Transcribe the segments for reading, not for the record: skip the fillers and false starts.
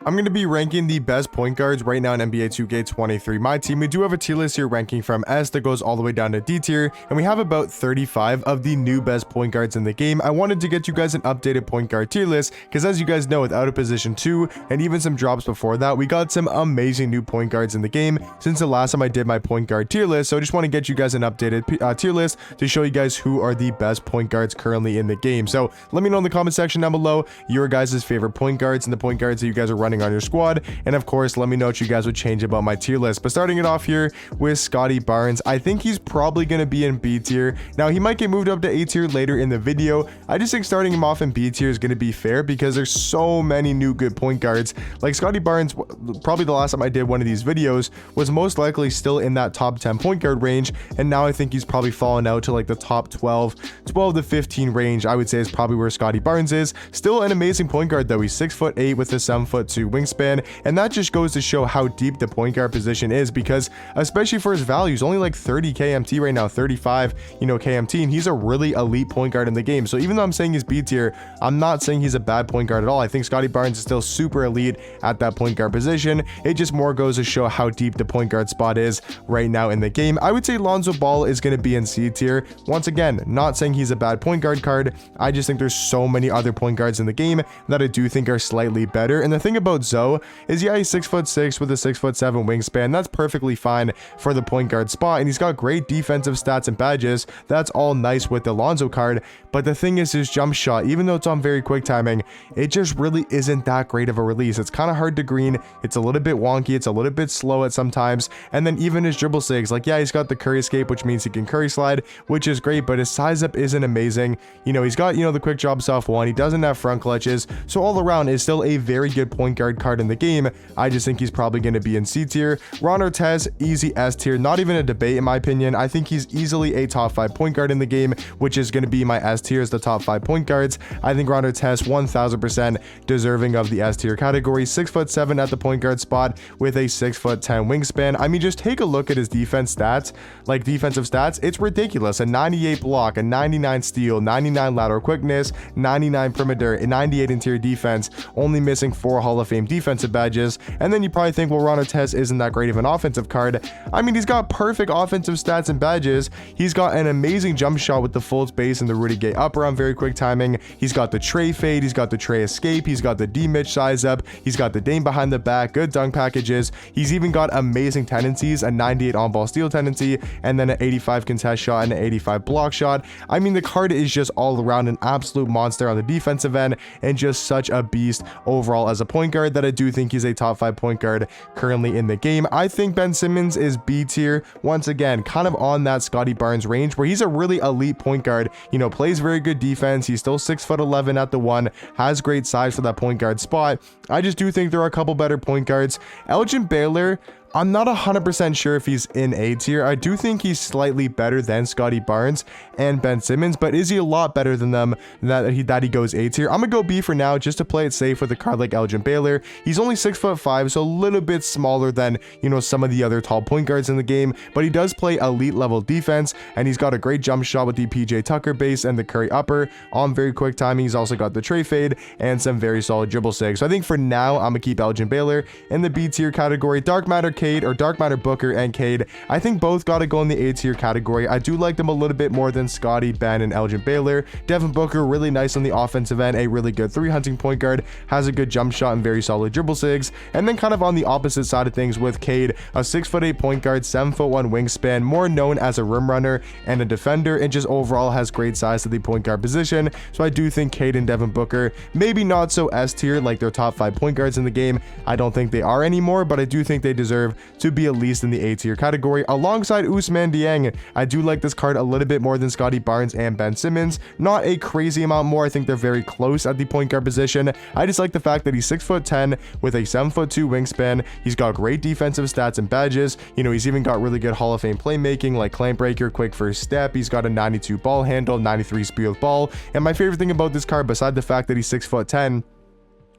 I'm going to be ranking the best point guards right now in NBA 2K23. My team, we do have a tier list here ranking from S that goes all the way down to D tier, and we have about 35 of the new best point guards in the game. I wanted to get you guys an updated point guard tier list because, as you guys know, without a position 2 and even some drops before that, we got some amazing new point guards in the game since the last time I did my point guard tier list. So I just want to get you guys an updated tier list to show you guys who are the best point guards currently in the game. So let me know in the comment section down below your guys' favorite point guards and the point guards that you guys are running on your squad, and of course let me know what you guys would change about my tier list. But starting it off here with Scottie Barnes, I think he's probably going to be in B tier. Now he might get moved up to A tier later in the video. I just think starting him off in B tier is going to be fair because there's so many new good point guards. Like Scottie Barnes, probably the last time I did one of these videos was most likely still in that top 10 point guard range, and now I think he's probably fallen out to like the top 12 to 15 range. I would say is probably where Scottie Barnes is. Still an amazing point guard though. He's 6'8" with a 7'2" wingspan, and that just goes to show how deep the point guard position is, because especially for his values, only like 30 KMT right now, 35 KMT, and he's a really elite point guard in the game. So even though I'm saying he's B tier, I'm not saying he's a bad point guard at all. I think Scottie Barnes is still super elite at that point guard position. It just more goes to show how deep the point guard spot is right now in the game. I would say Lonzo Ball is going to be in C tier. Once again, not saying he's a bad point guard card. I just think there's so many other point guards in the game that I do think are slightly better. And the thing about Zoe is, yeah, he's 6'6" with a 6'7" wingspan. That's perfectly fine for the point guard spot, and he's got great defensive stats and badges. That's all nice with the Lonzo card. But the thing is, his jump shot, even though it's on very quick timing, it just really isn't that great of a release. It's kind of hard to green. It's a little bit wonky. It's a little bit slow at sometimes. And then even his dribble sigs, like, yeah, he's got the curry escape, which means he can curry slide, which is great, but his size up isn't amazing. He's got, the quick drops off one. He doesn't have front clutches. So all around is still a very good point guard card in the game. I just think he's probably going to be in C tier. Ron Artest, easy S tier. Not even a debate in my opinion. I think he's easily a top 5 point guard in the game, which is going to be my S tier as the top 5 point guards. I think Ron Artest 1000% deserving of the S tier category. 6'7" at the point guard spot with a 6'10" wingspan. I mean, just take a look at his defensive stats. It's ridiculous. A 98 block, a 99 steal, 99 lateral quickness, 99 perimeter, a 98 interior defense, only missing 4 Hall of Fame defensive badges. And then you probably think, well, Ron Artest isn't that great of an offensive card. I mean, he's got perfect offensive stats and badges. He's got an amazing jump shot with the full space and the Rudy Gay upper on very quick timing. He's got the Trey fade. He's got the Trey escape. He's got the D-Mitch size up. He's got the Dame behind the back, good dunk packages. He's even got amazing tendencies, a 98 on-ball steal tendency, and then an 85 contest shot and an 85 block shot. I mean, the card is just all around an absolute monster on the defensive end and just such a beast overall as a point guard that I do think he's a top 5 point guard currently in the game. I think Ben Simmons is B tier. Once again, kind of on that Scottie Barnes range where he's a really elite point guard, plays very good defense. He's still 6'11" at the 1, has great size for that point guard spot. I just do think there are a couple better point guards. Elgin Baylor, I'm not 100% sure if he's in A tier. I do think he's slightly better than Scottie Barnes and Ben Simmons, but is he a lot better than them that he goes A tier? I'm gonna go B for now just to play it safe with a card like Elgin Baylor. He's only 6'5", so a little bit smaller than some of the other tall point guards in the game, but he does play elite level defense, and he's got a great jump shot with the PJ Tucker base and the Curry upper on very quick timing. He's also got the Trey fade and some very solid dribble sig. So I think for now I'm gonna keep Elgin Baylor in the B tier category. Dark Matter Cade, or Dark Matter Booker and Cade, I think both got to go in the A tier category. I do like them a little bit more than Scottie, Ben, and Elgin Baylor. Devin Booker, really nice on the offensive end, a really good 3-hunting point guard, has a good jump shot and very solid dribble sigs. And then kind of on the opposite side of things with Cade, a 6'8" point guard, 7'1" wingspan, more known as a rim runner and a defender, and just overall has great size to the point guard position. So I do think Cade and Devin Booker, maybe not so S tier like their top 5 point guards in the game. I don't think they are anymore, but I do think they deserve to be at least in the A tier category alongside Ousmane Dieng. I do like this card a little bit more than Scottie Barnes and Ben Simmons. Not a crazy amount more. I think they're very close at the point guard position. I just like the fact that he's 6'10" with a 7'2" wingspan. He's got great defensive stats and badges. He's even got really good Hall of Fame playmaking like clamp breaker, quick first step. He's got a 92 ball handle, 93 speed with ball. And my favorite thing about this card, beside the fact that he's 6'10",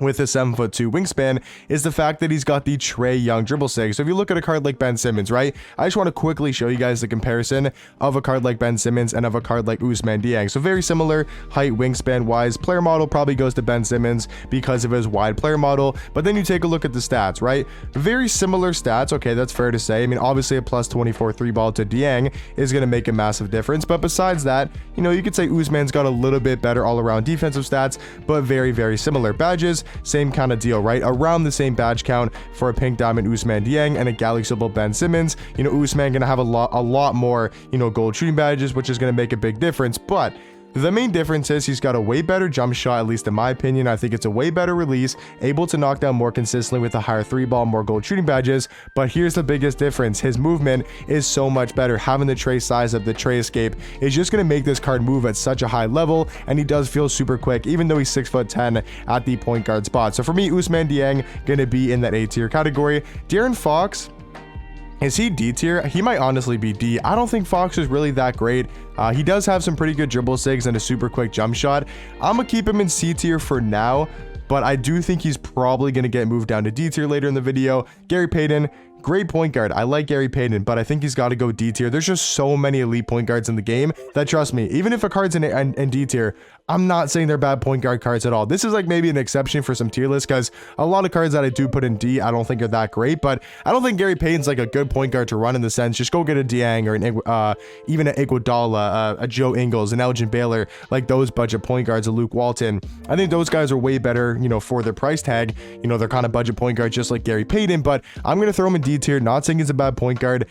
with a 7'2" wingspan is the fact that he's got the Trae Young dribble sig. So if you look at a card like Ben Simmons, right, I just want to quickly show you guys the comparison of a card like Ben Simmons and of a card like Ousmane Dieng. So very similar height, wingspan wise. Player model probably goes to Ben Simmons because of his wide player model, but then you take a look at the stats, right? Very similar stats. Okay, that's fair to say. I mean, obviously a plus 24 3 ball to Dieng is going to make a massive difference, but besides that, you know, you could say Ousmane's got a little bit better all around defensive stats, but very, very similar. Badges, same kind of deal, right? Around the same badge count for a pink diamond Ousmane Dieng and a Galaxy Ball Ben Simmons. You know, Ousmane gonna have a lot more, you know, gold shooting badges, which is gonna make a big difference. But the main difference is he's got a way better jump shot, at least in my opinion. I think it's a way better release, able to knock down more consistently with a higher 3 ball, more gold shooting badges. But here's the biggest difference. His movement is so much better. Having the Trae size of the Trae escape is just going to make this card move at such a high level, and he does feel super quick, even though he's 6'10" at the point guard spot. So for me, Ousmane Dieng going to be in that A tier category. De'Aaron Fox, is he D tier? He might honestly be D. I don't think Fox is really that great. He does have some pretty good dribble sigs and a super quick jump shot. I'm gonna keep him in C tier for now, but I do think he's probably gonna get moved down to D tier later in the video. Gary Payton, great point guard. I like Gary Payton, but I think he's got to go D tier. There's just so many elite point guards in the game that, trust me, even if a card's in D tier, I'm not saying they're bad point guard cards at all. This is like maybe an exception for some tier lists, because a lot of cards that I do put in D, I don't think are that great, but I don't think Gary Payton's like a good point guard to run in the sense. Just go get a Dieng or even an Iguodala, a Joe Ingles, an Elgin Baylor, like those budget point guards, a Luke Walton. I think those guys are way better, you know, for their price tag. You know, they're kind of budget point guards just like Gary Payton, but I'm going to throw him in D tier. Not saying he's a bad point guard,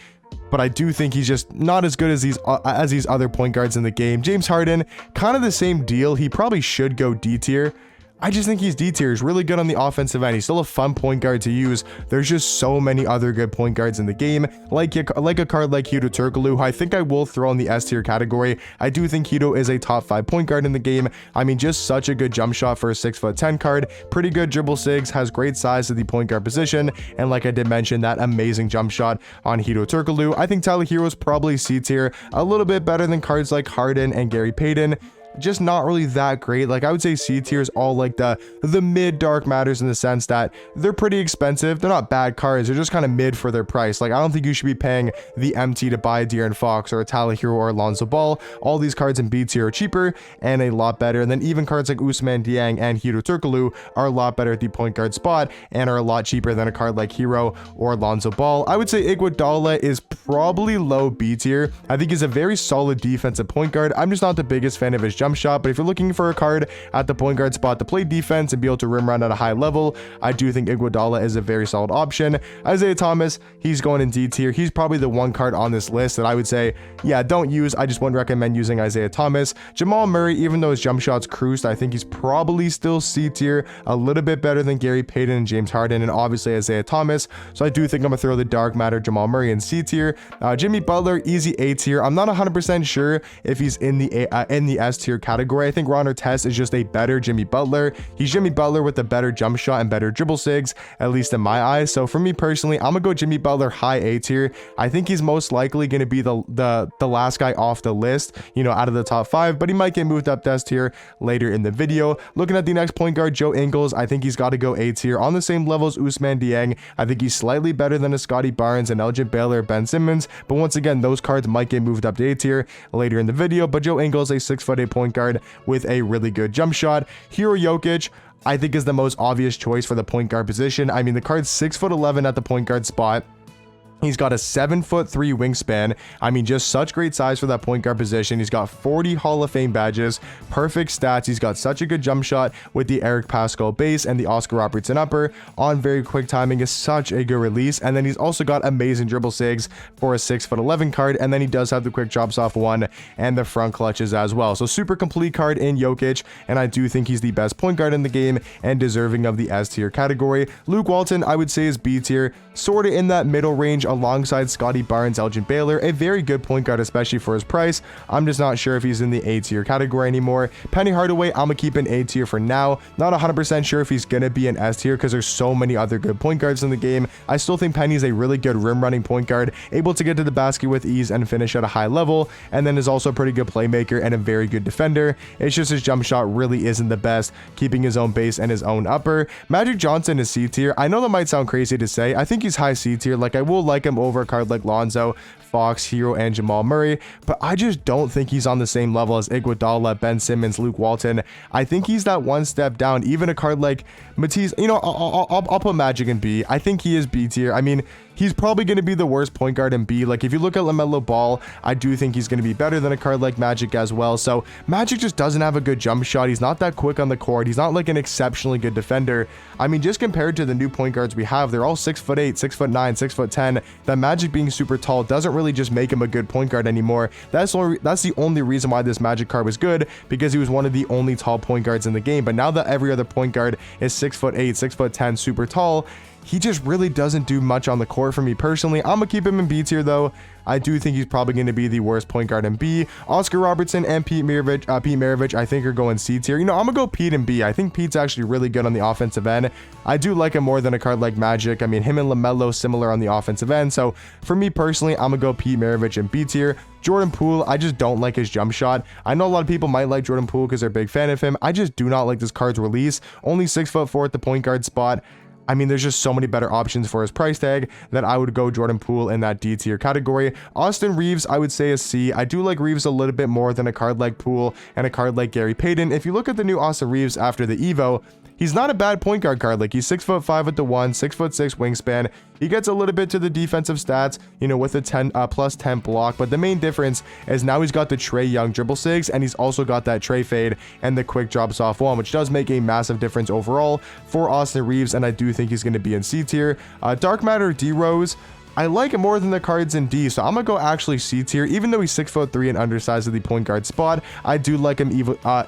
but I do think he's just not as good as these other point guards in the game. James Harden, kind of the same deal. He probably should go D tier. I just think he's D tier. He's really good on the offensive end. He's still a fun point guard to use. There's just so many other good point guards in the game, like a card like Hedo Turkoglu, who I think I will throw in the S tier category. I do think Hedo is a top 5 point guard in the game. I mean, just such a good jump shot for a 6'10" card. Pretty good dribble sigs, has great size to the point guard position, and like I did mention, that amazing jump shot on Hedo Turkoglu. I think Tyler Hero's probably C tier, a little bit better than cards like Harden and Gary Payton. Just not really that great. Like, I would say C tier is all like the mid dark matters, in the sense that they're pretty expensive. They're not bad cards, they're just kind of mid for their price. Like, I don't think you should be paying the MT to buy a De'Aaron Fox or a Tyler Hero or Alonzo Ball. All these cards in B tier are cheaper and a lot better. And then even cards like Ousmane Dieng and Hedo Turkoglu are a lot better at the point guard spot and are a lot cheaper than a card like Hero or Alonzo Ball. I would say Iguodala is probably low B tier. I think he's a very solid defensive point guard. I'm just not the biggest fan of his jump shot, but if you're looking for a card at the point guard spot to play defense and be able to rim run at a high level, I do think Iguodala is a very solid option. Isaiah Thomas, he's going in D tier. He's probably the one card on this list that I would say, yeah, don't use. I just wouldn't recommend using Isaiah Thomas. Jamal Murray, even though his jump shot's cruised, I think he's probably still C tier, a little bit better than Gary Payton and James Harden, and obviously Isaiah Thomas. So I do think I'm gonna throw the dark matter Jamal Murray in C tier. Jimmy Butler, easy A tier. I'm not 100% sure if he's in the S tier category. I think Ron Artest is just a better Jimmy Butler. He's Jimmy Butler with a better jump shot and better dribble sigs, at least in my eyes. So for me personally, I'm gonna go Jimmy Butler high A tier. I think he's most likely gonna be the last guy off the list, you know, out of the top 5, but he might get moved up to S tier later in the video. Looking at the next point guard, Joe Ingles, I think he's got to go A tier, on the same level as Ousmane Dieng. I think he's slightly better than a Scotty Barnes and Elgin Baylor, Ben Simmons, but once again, those cards might get moved up to A tier later in the video. But Joe Ingles, a 6'8" point guard with a really good jump shot. Hero Jokic, I think, is the most obvious choice for the point guard position. I mean, the card's 6'11" at the point guard spot. He's got a 7'3" wingspan. I mean, just such great size for that point guard position. He's got 40 Hall of Fame badges, perfect stats. He's got such a good jump shot with the Eric Paschall base and the Oscar Robertson upper. On very quick timing is such a good release. And then he's also got amazing dribble sigs for a 6'11" card. And then he does have the quick drops off one and the front clutches as well. So super complete card in Jokic. And I do think he's the best point guard in the game and deserving of the S tier category. Luke Walton, I would say, is B tier, sort of in that middle range alongside Scotty Barnes, Elgin Baylor, a very good point guard, especially for his price. I'm just not sure if he's in the A tier category anymore. Penny Hardaway, I'm gonna keep in A tier for now. Not 100% sure if he's gonna be an S tier because there's so many other good point guards in the game. I still think Penny's a really good rim running point guard, able to get to the basket with ease and finish at a high level, and then is also a pretty good playmaker and a very good defender. It's just his jump shot really isn't the best, keeping his own base and his own upper. Magic Johnson is C tier. I know that might sound crazy to say. I think he's high C tier. Like, I will like him over a card like Lonzo, Fox, Hero, and Jamal Murray, but I just don't think he's on the same level as Iguodala, Ben Simmons, Luke Walton. I think he's that one step down. Even a card like Matisse, you know, I'll put Magic in B. I think he is B tier. I mean, he's probably going to be the worst point guard in B. Like, if you look at LaMelo Ball, I do think he's going to be better than a card like Magic as well. So Magic just doesn't have a good jump shot. He's not that quick on the court. He's not like an exceptionally good defender. I mean, just compared to the new point guards we have, they're all 6'8", 6'9", 6'10". That Magic being super tall doesn't really just make him a good point guard anymore. That's the only reason why this Magic card was good, because he was one of the only tall point guards in the game. But now that every other point guard is 6'8", 6'10", super tall, he just really doesn't do much on the court for me personally. I'm gonna keep him in B tier though. I do think he's probably going to be the worst point guard in B. Oscar Robertson and Pete Maravich, I think, are going C tier. You know, I'm gonna go Pete in B. I think Pete's actually really good on the offensive end. I do like him more than a card like Magic. I mean, him and LaMelo similar on the offensive end. So for me personally, I'm gonna go Pete Maravich in B tier. Jordan Poole, I just don't like his jump shot. I know a lot of people might like Jordan Poole because they're a big fan of him. I just do not like this card's release. Only 6'4" at the point guard spot. I mean, there's just so many better options for his price tag that I would go Jordan Poole in that D tier category. Austin Reeves, I would say a C. I do like Reeves a little bit more than a card like Poole and a card like Gary Payton. If you look at the new Austin Reeves after the Evo, he's not a bad point guard card. Like, he's 6'5" at the 1, 6'6" wingspan. He gets a little bit to the defensive stats, you know, with a plus 10 block. But the main difference is now he's got the Trae Young dribble sigs, and he's also got that Trae fade and the quick drops off one, which does make a massive difference overall for Austin Reeves. And I do think he's going to be in C tier. Dark Matter D Rose, I like it more than the cards in D, so I'm gonna go actually C tier. Even though he's 6'3" and undersized at the point guard spot, I do like him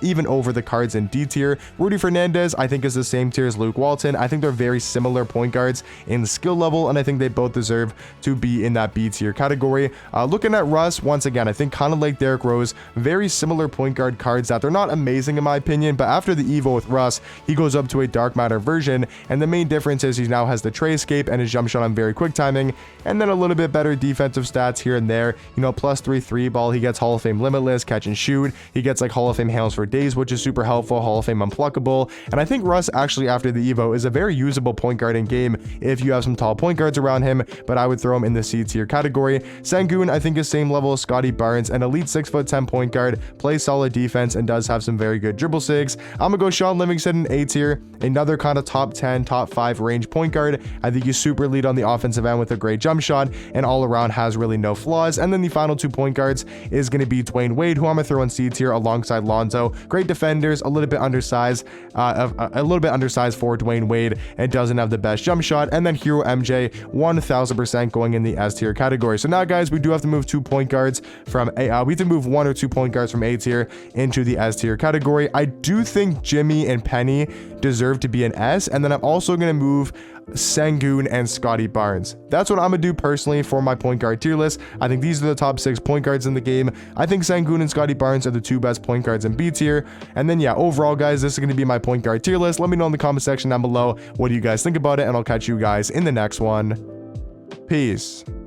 even over the cards in D tier. Rudy Fernandez, I think, is the same tier as Luke Walton. I think they're very similar point guards in skill level, and I think they both deserve to be in that B tier category. Looking at Russ, once again, I think kind of like Derrick Rose, very similar point guard cards that they're not amazing in my opinion, but after the Evo with Russ, he goes up to a Dark Matter version, and the main difference is he now has the Trae escape and his jump shot on very quick timing, and then a little bit better defensive stats here and there. You know, plus 3 ball. He gets Hall of Fame limitless, catch and shoot. He gets like Hall of Fame handles for days, which is super helpful. Hall of Fame unpluckable. And I think Russ actually after the Evo is a very usable point guard in game if you have some tall point guards around him, but I would throw him in the C tier category. Sengun, I think, is same level as Scotty Barnes, an elite 6'10" point guard, plays solid defense and does have some very good dribble sigs. I'm gonna go Sean Livingston in A tier, another kind of top 10, top 5 range point guard. I think he's super lead on the offensive end with a great jump shot, and all around has really no flaws. And then the final 2 point guards is going to be Dwayne Wade, who I'm gonna throw in C tier alongside Lonzo. Great defenders, a little bit undersized for Dwayne Wade, and doesn't have the best jump shot. And then Hero MJ, 1000% going in the S tier category. So now, guys, we do have to move 2 point guards from we have to move 1 or 2 point guards from A tier into the S tier category. I do think Jimmy and Penny deserve to be an S, and then I'm also going to move Sengun and Scotty Barnes. That's what I'm gonna do personally for my point guard tier list. I think these are the top 6 point guards in the game. I think Sengun and Scotty Barnes are the 2 best point guards in B tier. And then, yeah, overall, guys, this is gonna be my point guard tier list. Let me know in the comment section down below what do you guys think about it, and I'll catch you guys in the next one. Peace.